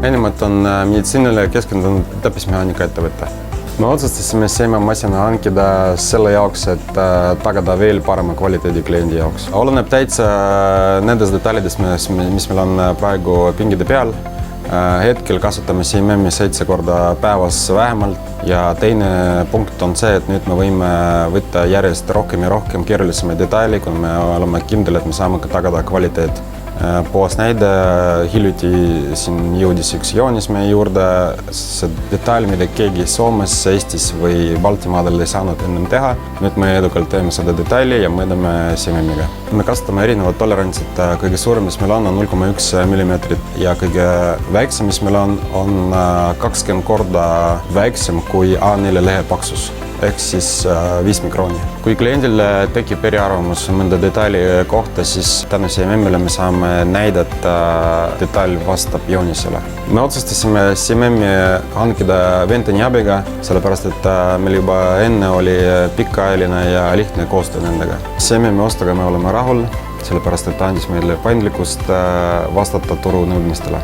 Enimalt on meditsiinile keskendunud täppismehaanika ettevõte. Me otsustasime seememasina hankida selle jaoks, et tagada veel parema kvaliteedi kliendi jaoks. Oleneb täitsa nendes detailidest, mis meil on praegu pingide peal. Hetkel kasutame CMM-i 7 korda päevas vähemalt ja teine punkt on see, et nüüd me võime võtta järjest rohkem ja rohkem keerulisemaid detaile, kui me oleme kindel, et me saame ka tagada kvaliteet. Puhas näide, hiljuti siin jõudis üks joonis meie juurde, see detail, mida keegi Soomes, Eestis või Baltimaadel ei saanud ennem teha. Nüüd me edukalt teeme seda detaili ja mõõdame CMM-iga. Me kasutame erinevad tolerantsid, kõige suurem, mis meil on 0,1 mm ja kõige väiksem, mis meil on 20 korda väiksem kui A4 lehe paksus. Ehk siis 5 mikroni. Kui kliendil tekib eriarvamus mõnda detaili kohta, siis tänu CMM-ile me saame näidata, detail vastab joonisele. Me otsustasime CMM-i hankida Venteni abiga, sellepärast et meil juba enne oli pikaajaline ja lihtne koostöö nendega. CMM-i ostuga me oleme rahul, sellepärast et ta andis meile paindlikkust vastata turu nõudmistele.